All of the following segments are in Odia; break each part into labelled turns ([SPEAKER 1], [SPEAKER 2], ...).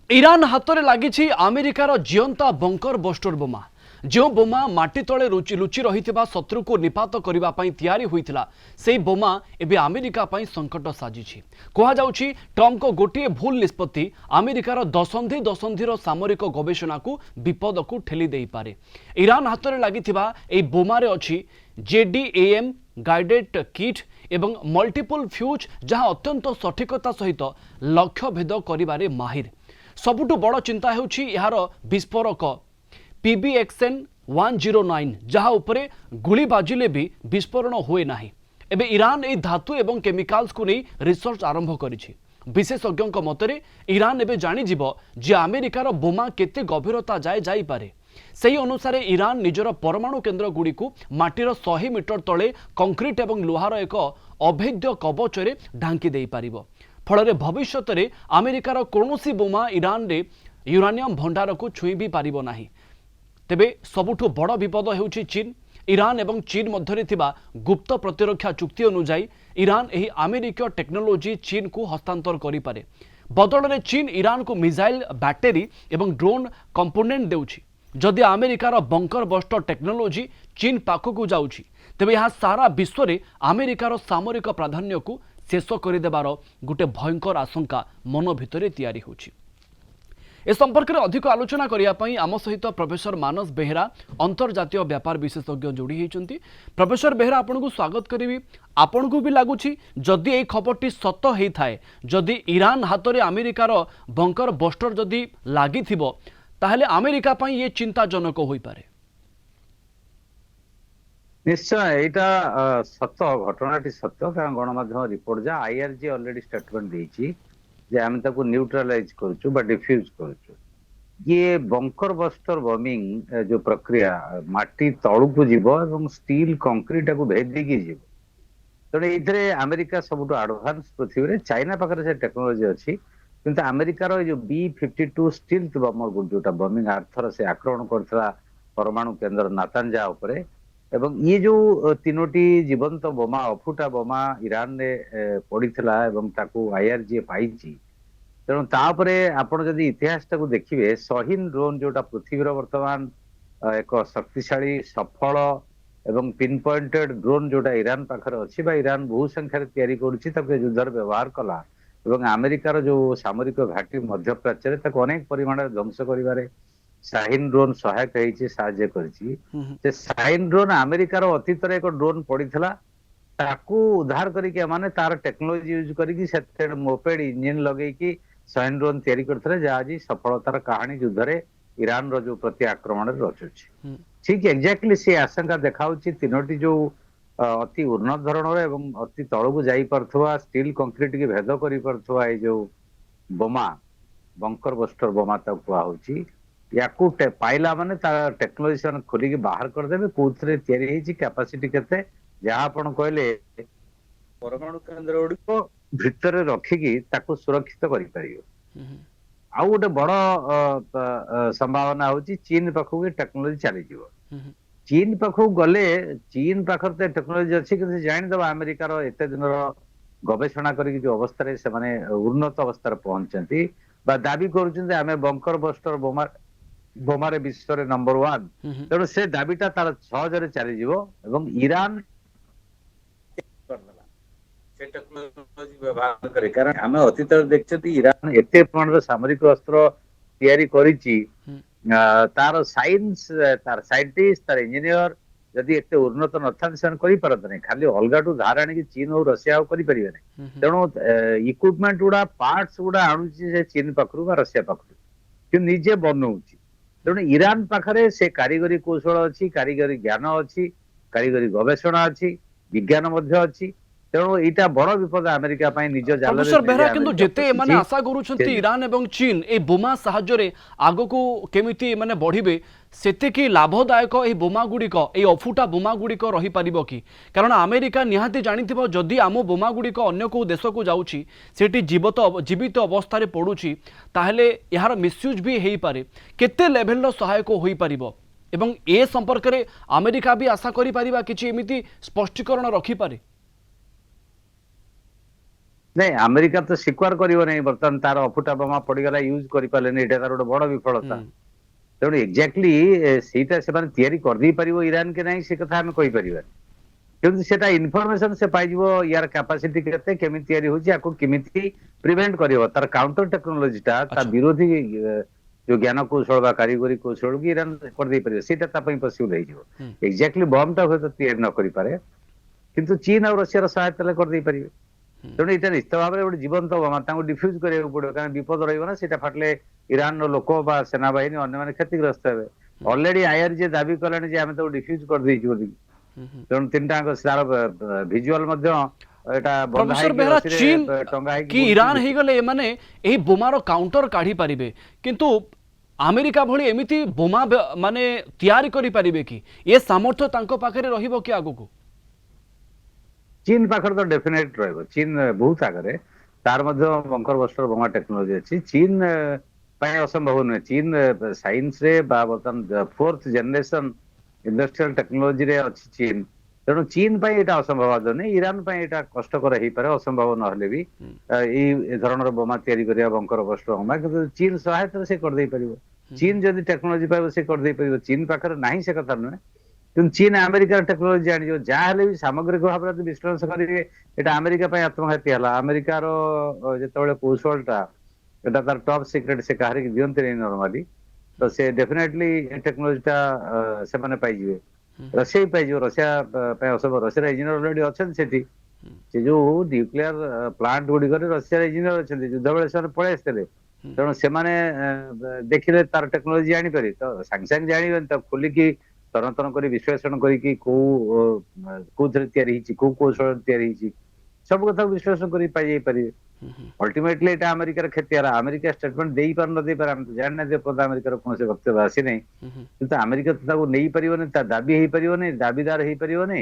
[SPEAKER 1] ଇରାନ ହାତରେ ଲାଗିଛି ଆମେରିକାର ଜିଅନ୍ତା ବଙ୍କର ବଷ୍ଟର ବୋମା। ଯେଉଁ ବୋମା ମାଟି ତଳେ ଲୁଚି ରହିଥିବା ଶତ୍ରୁକୁ ନିପାତ କରିବା ପାଇଁ ତିଆରି ହୋଇଥିଲା, ସେହି ବୋମା ଏବେ ଆମେରିକା ପାଇଁ ସଙ୍କଟ ସାଜିଛି। କୁହାଯାଉଛି ଟ୍ରମ୍ପଙ୍କ ଗୋଟିଏ ଭୁଲ ନିଷ୍ପତ୍ତି ଆମେରିକାର ଦଶନ୍ଧିର ସାମରିକ ଗବେଷଣାକୁ ବିପଦକୁ ଠେଲି ଦେଇପାରେ। ଇରାନ ହାତରେ ଲାଗିଥିବା ଏହି ବୋମାରେ ଅଛି JDAM ଗାଇଡେଡ୍ କିଟ୍ ଏବଂ ମଲ୍ଟିପଲ୍ ଫ୍ୟୁଜ୍, ଯାହା ଅତ୍ୟନ୍ତ ସଠିକତା ସହିତ ଲକ୍ଷ୍ୟ ଭେଦ କରିବାରେ ମାହିର। ସବୁଠୁ ବଡ଼ ଚିନ୍ତା ହେଉଛି ଏହାର ବିସ୍ଫୋରକ PBXN-109, ଯାହା ଉପରେ ଗୁଳି ବାଜିଲେ ବି ବିସ୍ଫୋରଣ ହୁଏ ନାହିଁ। ଏବେ ଇରାନ ଏହି ଧାତୁ ଏବଂ କେମିକାଲ୍ସକୁ ନେଇ ରିସର୍ଚ୍ଚ ଆରମ୍ଭ କରିଛି। ବିଶେଷଜ୍ଞଙ୍କ ମତରେ ଇରାନ ଏବେ ଜାଣିଯିବ ଯେ ଆମେରିକାର ବୋମା କେତେ ଗଭୀରତା ଯାଏ ଯାଇପାରେ। ସେହି ଅନୁସାରେ ଇରାନ ନିଜର ପରମାଣୁ କେନ୍ଦ୍ରଗୁଡ଼ିକୁ ମାଟିର 100 ମିଟର ତଳେ କଂକ୍ରିଟ ଏବଂ ଲୁହାର ଏକ ଅଭେଦ୍ୟ କବଚରେ ଢାଙ୍କି ଦେଇପାରିବ। ଫଳରେ ଭବିଷ୍ୟତରେ ଆମେରିକାର କୌଣସି ବୋମା ଇରାନରେ ୟୁରାନିୟମ୍ ଭଣ୍ଡାରକୁ ଛୁଇଁ ବି ପାରିବ ନାହିଁ। ତେବେ ସବୁଠୁ ବଡ଼ ବିପଦ ହେଉଛି ଚୀନ। ଇରାନ ଏବଂ ଚୀନ ମଧ୍ୟରେ ଥିବା ଗୁପ୍ତ ପ୍ରତିରକ୍ଷା ଚୁକ୍ତି ଅନୁଯାୟୀ ଇରାନ ଏହି ଆମେରିକୀୟ ଟେକ୍ନୋଲୋଜି ଚୀନକୁ ହସ୍ତାନ୍ତର କରିପାରେ। ବଦଳରେ ଚୀନ ଇରାନକୁ ମିସାଇଲ, ବ୍ୟାଟେରୀ ଏବଂ ଡ୍ରୋନ୍ କମ୍ପୋନେଣ୍ଟ ଦେଉଛି। ଯଦି ଆମେରିକାର ବଙ୍କର ବଷ୍ଟର ଟେକ୍ନୋଲୋଜି ଚୀନ ପାଖକୁ ଯାଉଛି, ତେବେ ଏହା ସାରା ବିଶ୍ୱରେ ଆମେରିକାର ସାମରିକ ପ୍ରାଧାନ୍ୟକୁ ଶେଷ କରିଦେବାର ଗୋटे ଭୟଙ୍କର ଆଶଙ୍କା ମନ ଭିତରେ ତିଆରି ହେଉଛି। ए संपर्क में अधिक आलोचना करने आम सहित प्रोफेसर मानस बेहेरा अंतर्जातीय व्यापार विशेषज्ञ जोड़ी होती। प्रोफेसर बेहेरा आपन को स्वागत करी। आपन को भी लगुच जदि यही खबरटी सत होता है, जदि ईरान हाथ में अमेरिकार बंकर बस्टर जदि लगी ताहले अमेरिका पई ये चिंताजनक हो पारे।
[SPEAKER 2] निश्चय यहाँ सत घटनाटी सत्य कारण गणमाध्यम रिपोर्ट जा आईआरजी ऑलरेडी स्टेटमेंट देछि जे आम ताको न्यूट्रलाइज करूछु बा डिफ्यूज करूछु। ये बंकर बस्टर बॉम्बिंग जो प्रक्रिया माटी तळुकु जीवो एवं स्टील कंक्रीट को भेदी की जीवो। तेणु ये अमेरिका सबुठ एडवांस पृथ्वी रे चाइना पाखरे से टेक्नोलॉजी अच्छी, किंतु अमेरिकार जो B-52 स्टील बॉम्बर जोटा बॉम्बिंग आर्थर से आक्रमण करथिला परमाणु केंद्र नातांजा उपरे एवं ये जो तीनोटी जीवंत बोमा अफुटा बोमा ईरान रे पड़ीथिला एवं ताकू आईआरजी पाइछि। तेणु तापरे आपण जदि इतिहास टाकू देखिबे शहीन ड्रोन जोटा पृथ्वीर वर्तमान एक शक्तिशाली सफल एवं पिन पॉइंटेड ड्रोन जोटा ईरान पाखरे अछि बा ईरान बहु संख्या तैयारी करूछि ताके युद्धर व्यवहार कला एवं अमेरिकार जो सामरिक घाटी मध्य प्राच्य रे ताको अनेक परिमाण ध्वंस करिवारे शाहीन ड्रोन सहायक होइछि साहाय्य करछि। से शाहीन ड्रोन अमेरिकार अतीत रे एक ड्रोन पड़ीथिला ताकू उद्धार करिके माने तार टेक्नोलॉजी यूज करिकि सेते मोपेड इंजन लगेकी शाहीन ड्रोन तैयारी करथले जा आज सफलतार कहानी युद्ध रे ईरान रो जो प्रति आक्रमण रे रचुछि। ठीक एक्जेक्टली से आशंका देखाउछि तीनोटी जो अति उन्नत धरणर एवं अति तळकु जाई परथवा स्टील कंक्रीट के भेद करि परथवा ए जो बोमा बंकर बस्टर बोमा ता कुआ होछि। याकू पाइला माने तार टेक्नोलॉजी सन खोली के बाहर कर देबे कोथरे तयारी हेछि कैपेसिटी केते जहां आपण कहले परमाणु केंद्र ओडी को भितर रखी की ताकू सुरक्षित करि परियो। आउ गोटे बड़ संभावना होछि चीन पाखु टेक्नोलॉजी चली जीवो। चीन पाखु गले चीन पाखर ते टेक्नोलॉजी अछि कि जानि दबा अमेरिकार एते दिन गवेषणा करी जो अवस्था रे से माने उन्नत अवस्था रे पहुंचंती बा दाबी करूछन आमे बंकर बस्टर बोमारे विश्व रे नंबर 1। तेणु से दाबीटा तार सहजरे चली जीवो एवं ईरान से टेक्नोलॉजी व्यवहार करे कारण आमे अतीत देखछती ईरान एते प्रमाणर सामरिक अस्त्र तैयारी करिछि। तार साइंस तार साइंटिस्ट तार इंजीनियर जदि एते उन्नत नथान से करि परत नै खाली अलगाटू धार आनी कि चीन और रशिया करि परिबे नै। तेणु इक्विपमेंट गुडा पार्ट्स गुडा आणुछि से चीन पाखरु बा रशिया पाखरु कि निजे बनौछि। तेणु ईरान पाखरे से कारीगरी कौशल अच्छी, कारीगरी ज्ञान अच्छी, कारीगरी गवेषणा अच्छी, विज्ञान मध्य अच्छी। तेणु एटा बड़ विपद अमेरिका पई निज जाल रे।
[SPEAKER 1] प्रोफेसर बेहरा किंतु जेते माने आशा करूछंती ईरान एवं चीन ए बोमा सहाय्य रे आगो को केमिति माने बढ़िबे सेते कि लाभदायक ए बोमा गुड़िक ए अफुटा बोमा गुड़िक रही पारिबो कि? कारण अमेरिका निहाती जानिथिबो जदि आम बोमा गुड़िक अन्य को देश को जाउछि सेठी जीवित अवस्था रे पडुछि ताहले यार मिसयूज भी हेई पारे। केते लेवल रो सहायक होई पारिबो एवं ए संपर्क रे अमेरिका भी आशा करि पारिबा किछि एमिति स्पष्टीकरण रखि पारे?
[SPEAKER 2] ନାଇଁ ଆମେରିକା ତ ସ୍ୱୀକାର କରିବ ନାହିଁ ବର୍ତ୍ତମାନ ତାର ଅଫୁଟା ବୋମା ପଡିଗଲା ୟୁଜ କରିପାରିଲେନି ଏଇଟା ତାର ଗୋଟେ ବଡ ବିଫଳତା। ତେଣୁ ଏକ୍ଜାକ୍ଟଲି ସେଇଟା ସେମାନେ ତିଆରି କରିଦେଇ ପାରିବ ଇରାନ କି ନାହିଁ ସେ କଥା ଆମେ କହିପାରିବାନି। କିନ୍ତୁ ସେଟା ଇନଫର୍ମେସନ ସେ ପାଇଯିବ ୟାର କାପାସିଟି କେତେ କେମିତି ତିଆରି ହଉଛି ଆକୁ କେମିତି ପ୍ରିଭେଣ୍ଟ କରିବ ତାର କାଉଣ୍ଟର ଟେକ୍ନୋଲୋଜିଟା ତା
[SPEAKER 1] ଆଚ୍ଛା।
[SPEAKER 2] ବିରୋଧୀ ଯୋଉ ଜ୍ଞାନ କୌଶଳ ବା କାରିଗରୀ କୌଶଳକୁ ଇରାନ କରିଦେଇ ପାରିବ ସେଇଟା ତା ପାଇଁ ପସିବଲ ହେଇଯିବ। ଏକ୍ଜାକ୍ଟଲି ବମ୍ ଟା ହୁଏତ ତିଆରି ନ କରିପାରେ କିନ୍ତୁ ଚୀନ ଆଉ ରଷିଆର ସହାୟତାରେ କରିଦେଇ ପାରିବେ। ତେଣୁ ଏଇଟା ନିଶ୍ଚିତ ଭାବରେ ଗୋଟେ ଜୀବନ୍ତ ବୋମା ତାଙ୍କୁ ଡିଫ୍ୟୁଜ କରିବାକୁ ପଡିବ କାରଣ ବିପଦ ରହିବ ନା ସେଇଟା ଫାଟିଲେ ଇରାନର ଲୋକ ବା ସେନାବାହିନୀ ଅନ୍ୟମାନେ କ୍ଷତିଗ୍ରସ୍ତ ହେବେ। ଅଲରେଡି ଆଇଆରଜି ଦାବି କଲାଣି ଯେ ଆମେ ତାକୁ ଡିଫ୍ୟୁଜ କରିଦେଇଛୁ ବୋଲି। ତେଣୁ ତିନିଟାଙ୍କ ତାର ଭିଜୁଆଲ ମଧ୍ୟ ଏଟା ବନ୍ଧା
[SPEAKER 1] ପ୍ରଫେସର
[SPEAKER 2] ହେଇକି
[SPEAKER 1] ବେହେରା
[SPEAKER 2] ରସିରେ
[SPEAKER 1] ଚୀନ
[SPEAKER 2] ଟଙ୍ଗା ହେଇକି
[SPEAKER 1] କି
[SPEAKER 2] ବୁଲୁଛି
[SPEAKER 1] ଇରାନ
[SPEAKER 2] ଦେଖି।
[SPEAKER 1] ହେଇଗଲେ ଏମାନେ ଏହି ବୋମାର କାଉଣ୍ଟର କାଢି ପାରିବେ କିନ୍ତୁ ଆମେରିକା ଭଳି ଏମିତି ବୋମା ମାନେ ତିଆରି କରିପାରିବେ କି ଏ ସାମର୍ଥ୍ୟ ତାଙ୍କ ପାଖରେ ରହିବ କି ଆଗକୁ?
[SPEAKER 2] ଚୀନ ପାଖରେ ତ ଡେଫିନେଟ ରହିବ। ଚୀନ ବହୁତ ଆଗରେ ତାର ମଧ୍ୟ ବଙ୍କର ବଷ୍ଟର ବୋମା ଟେକ୍ନୋଲୋଜି ଅଛି। ଚୀନ ପାଇଁ ଅସମ୍ଭବ ନୁହେଁ। ଚୀନ ସାଇନ୍ସରେ ବା ବର୍ତ୍ତମାନ ଫୋର୍ଥ ଜେନେରେସନ ଇଣ୍ଡଷ୍ଟ୍ରିଆଲ ଟେକ୍ନୋଲୋଜିରେ ଅଛି ଚୀନ। ତେଣୁ ଚୀନ ପାଇଁ ଏଇଟା ଅସମ୍ଭବ ନୁହେଁ। ଇରାନ ପାଇଁ ଏଇଟା କଷ୍ଟକର ହେଇପାରେ ଅସମ୍ଭବ ନହେଲେ ବି ଏଇ ଧରଣର ବୋମା ତିଆରି କରିବା ବଙ୍କର ବଷ୍ଟର ବୋମା କିନ୍ତୁ ଚୀନ ସହାୟତାରେ ସେ କରିଦେଇ ପାରିବ। ଚୀନ ଯଦି ଟେକ୍ନୋଲୋଜି ପାଇବ ସେ କରିଦେଇ ପାରିବ। ଚୀନ ପାଖରେ ନାହିଁ ସେ କଥା ନୁହେଁ କିନ୍ତୁ ଚୀନ ଆମେରିକାର ଟେକ୍ନୋଲୋଜି ଜାଣିଯିବ। ଯାହା ହେଲେ ବି ସାମଗ୍ରିକ ଭାବରେ ଯଦି ବିଶ୍ଳେଷଣ କରିବେ ଏଇଟା ଆମେରିକା ପାଇଁ ଆତ୍ମଘାତୀ ହେଲା। ଆମେରିକାର ଯେତେବେଳେ କୌଶଳଟା ଏଟା ତାର ଟପ୍ ସିକ୍ରେଟ ସେ କାହାରିକି ଦିଅନ୍ତିନି ନର୍ମାଲି ତ ସେ ଡେଫିନେଟଲି ଏ ଟେକ୍ନୋଲୋଜିଟା ସେମାନେ ପାଇଯିବେ। ରଷିଆ ବି ପାଇଯିବ। ରଷିଆ ପାଇଁ ଅସମ୍ଭବ। ରଷିଆର ଇଞ୍ଜିନିୟର ଅଲରେଡି ଅଛନ୍ତି ସେଠି। ସେ ଯୋଉ ନ୍ୟୁକ୍ଲିୟର ପ୍ଲାଣ୍ଟ ଗୁଡିକରେ ରଷିଆର ଇଞ୍ଜିନିୟର ଅଛନ୍ତି ଯୁଦ୍ଧ ବେଳେ ସେମାନେ ପଳେଇ ଆସିଥିଲେ। ତେଣୁ ସେମାନେ ଦେଖିଲେ ତାର ଟେକ୍ନୋଲୋଜି ଜାଣିପାରିବେ ତ ସାଙ୍ଗେ ସାଙ୍ଗେ ଜାଣିବେନି ତାକୁ ଖୋଲିକି ତନ୍ନ କରି ବିଶ୍ଳେଷଣ କରିକି କୋଉଥିରେ ତିଆରି ହେଇଛି କୋଉ କୌଶଳରେ ତିଆରି ହେଇଛି ସବୁ କଥାକୁ ବିଶ୍ଳେଷଣ କରି ପାଇଯାଇ ପାରିବେ। ଅଲ୍ଟିମେଟଲି ଏଇଟା ଆମେରିକାର କ୍ଷତି ହେଲା। ଆମେରିକା ଷ୍ଟେଟମେଣ୍ଟ ଦେଇପାରୁ ନ ଦେଇପାରେ ଆମେ ତ ଜାଣିନାହାନ୍ତି ଏପର୍ଯ୍ୟନ୍ତ ଆମେରିକାର କୌଣସି ବକ୍ତବ୍ୟ ଆସିନାହିଁ। କିନ୍ତୁ ଆମେରିକା ତ ତାକୁ ନେଇପାରିବନି ତା ଦାବି ହେଇପାରିବନି ଦାବିଦାର ହେଇପାରିବନି।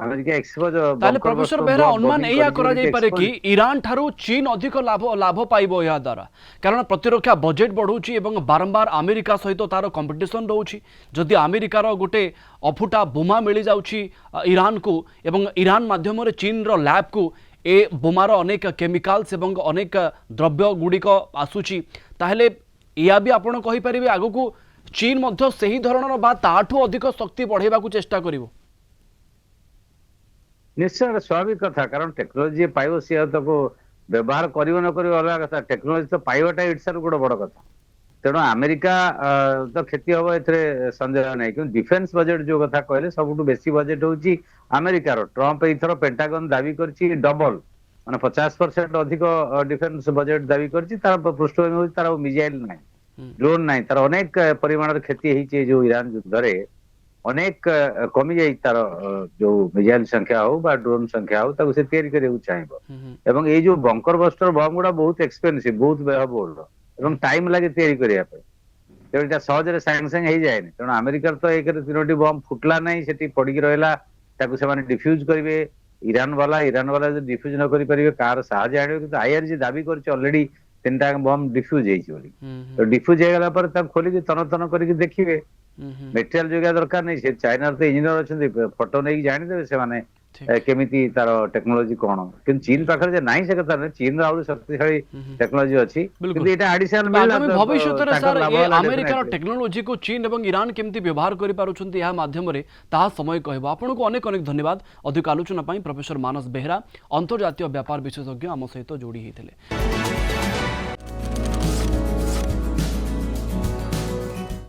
[SPEAKER 2] ଆମେରିକା ଏକ୍ସପୋଜ
[SPEAKER 1] ତାହେଲେ
[SPEAKER 2] ବଙ୍କର
[SPEAKER 1] ପ୍ରଫେସର
[SPEAKER 2] ବଷ୍ଟର
[SPEAKER 1] ବେହେରା ଅନୁମାନ
[SPEAKER 2] ବମ୍ବିଂ
[SPEAKER 1] ଏଇଆ
[SPEAKER 2] କରିଛି ବୋଲିକି
[SPEAKER 1] କରାଯାଇପାରେ
[SPEAKER 2] ଏକ୍ସପୋଜ।
[SPEAKER 1] କି ଇରାନ ଠାରୁ ଚୀନ ଅଧିକ ଲାଭ ପାଇବ ଏହା ଦ୍ୱାରା କାରଣ ପ୍ରତିରକ୍ଷା ବଜେଟ୍ ବଢ଼ୁଛି ଏବଂ ବାରମ୍ବାର ଆମେରିକା ସହିତ ତାର କମ୍ପିଟିସନ୍ ରହୁଛି। ଯଦି ଆମେରିକାର ଗୋଟେ ଅଫୁଟା ବୋମା ମିଳିଯାଉଛି ଇରାନକୁ ଏବଂ ଇରାନ ମାଧ୍ୟମରେ ଚୀନର ଲ୍ୟାବକୁ ଏ ବୋମାର ଅନେକ କେମିକାଲ୍ସ ଏବଂ ଅନେକ ଦ୍ରବ୍ୟ ଗୁଡ଼ିକ ଆସୁଛି ତାହେଲେ ଏହା ବି ଆପଣ କହିପାରିବେ ଆଗକୁ ଚୀନ ମଧ୍ୟ ସେହି ଧରଣର ବା ତାଠୁ ଅଧିକ ଶକ୍ତି ବଢ଼ାଇବାକୁ ଚେଷ୍ଟା କରିବ।
[SPEAKER 2] ନିଶ୍ଚୟ ଏଟା ସ୍ୱାଭାବିକ କଥା କାରଣ ଟେକ୍ନୋଲୋଜି ପାଇବ ସିଏ ଆଉ ତାକୁ ବ୍ୟବହାର କରିବ ନ କରିବ ଅଲଗା କଥା। ଟେକ୍ନୋଲୋଜି ତ ପାଇବାଟା ଇଟସେଲ୍ଫ ଗୋଟେ ବଡ କଥା। ତେଣୁ ଆମେରିକା ତ କ୍ଷତି ହବ ଏଥିରେ ସନ୍ଦେହ ନାହିଁ। କିନ୍ତୁ ଡିଫେନ୍ସ ବଜେଟ ଯୋଉ କଥା କହିଲେ ସବୁଠୁ ବେଶୀ ବଜେଟ ହଉଛି ଆମେରିକାର। ଟ୍ରମ୍ପ ଏଇଥର ପେଣ୍ଟାଗନ ଦାବି କରିଛି ଡବଲ ମାନେ 50% ଅଧିକ ଡିଫେନ୍ସ ବଜେଟ ଦାବି କରିଛି। ତାର ପୃଷ୍ଠଭୂମି ହଉଛି ତାର ମିଜାଇଲ ନାହିଁ ଡ୍ରୋନ ନାହିଁ। ତାର ଅନେକ ପରିମାଣର କ୍ଷତି ହେଇଛି ଏ ଯୋଉ ଇରାନ ଯୁଦ୍ଧରେ ଅନେକ କମି ଯାଇଛି ତାର ଯୋଉ ମିଜାଇଲ ସଂଖ୍ୟା ହଉ ବା ଡ୍ରୋନ ସଂଖ୍ୟା ହଉ ତାକୁ ସେ ତିଆରି କରିବାକୁ ଚାହିଁବ। ଏବଂ ଏଇ ଯୋଉ ବଙ୍କର ବଷ୍ଟର ବମ୍ ଗୁଡା ବହୁତ ଏକ୍ସପେନ୍ସିଭ ବହୁତ ବ୍ୟୟବହୁଳ ଏବଂ ଟାଇମ ଲାଗେ ତିଆରି କରିବା ପାଇଁ। ତେଣୁ ଏଇଟା ସହଜରେ ସାଙ୍ଗେ ସାଙ୍ଗେ ହେଇଯାଏନି। ତେଣୁ ଆମେରିକାର ତ ଏକରେ 3ଟି ବମ୍ ଫୁଟିଲା ନାହିଁ ସେଠି ପଡିକି ରହିଲା ତାକୁ ସେମାନେ ଡିଫ୍ୟୁଜ କରିବେ। ଇରାନ ବାଲା ଯଦି ଡିଫ୍ୟୁଜ ନ କରିପାରିବେ କାହାର ସାହାଯ୍ୟ ଆଣିବେ। କିନ୍ତୁ ଆଇଆରଜି ଦାବି କରିଛି ଅଲରେଡି 3ଟା ବମ୍ ଡିଫ୍ୟୁଜ ହେଇଛି ବୋଲି। ତ ଡିଫ୍ୟୁଜ ହେଇଗଲା ପରେ ତାକୁ ଖୋଲିକି ତନ୍ନ କରିକି ଦେଖିବେ ମେଟେରିଆଲ ଯୋଗିବା ଦରକାର ନାହିଁ। ସେ ଚାଇନାର ତ ଇଞ୍ଜିନିୟର ଅଛନ୍ତି ଫଟୋ ନେଇକି ଜାଣିଦେବେ ସେମାନେ କେମିତି ତାର ଟେକ୍ନୋଲୋଜି କଣ। କିନ୍ତୁ ଚୀନ ପାଖରେ ଯେ ନାହିଁ ସେ କଥା ନୁହେଁ। ଚୀନର ଆହୁରି ଶକ୍ତିଶାଳୀ ଟେକ୍ନୋଲୋଜି ଅଛି
[SPEAKER 1] बिल्कुल
[SPEAKER 2] କିନ୍ତୁ ଏଇଟା ଆଡିସନାଲ
[SPEAKER 1] तेज
[SPEAKER 2] ମିଳିଲା
[SPEAKER 1] आगामी
[SPEAKER 2] ତ
[SPEAKER 1] भविष्य में
[SPEAKER 2] ତାଙ୍କର
[SPEAKER 1] सर
[SPEAKER 2] ଲାଭ
[SPEAKER 1] ये
[SPEAKER 2] ହେଲା
[SPEAKER 1] अमेरिकार
[SPEAKER 2] ଡେଫିନେଟଲି।
[SPEAKER 1] टेक्नोलोजी को चीन एवं ईरान केमती व्यवहार करते समय कह आपको अनेक अनेक धन्यवाद अधिक आलोचना प्रोफेसर मानस बेहरा अंतर्जातीय व्यापार विशेषज्ञ आम सहित जोड़ी होते।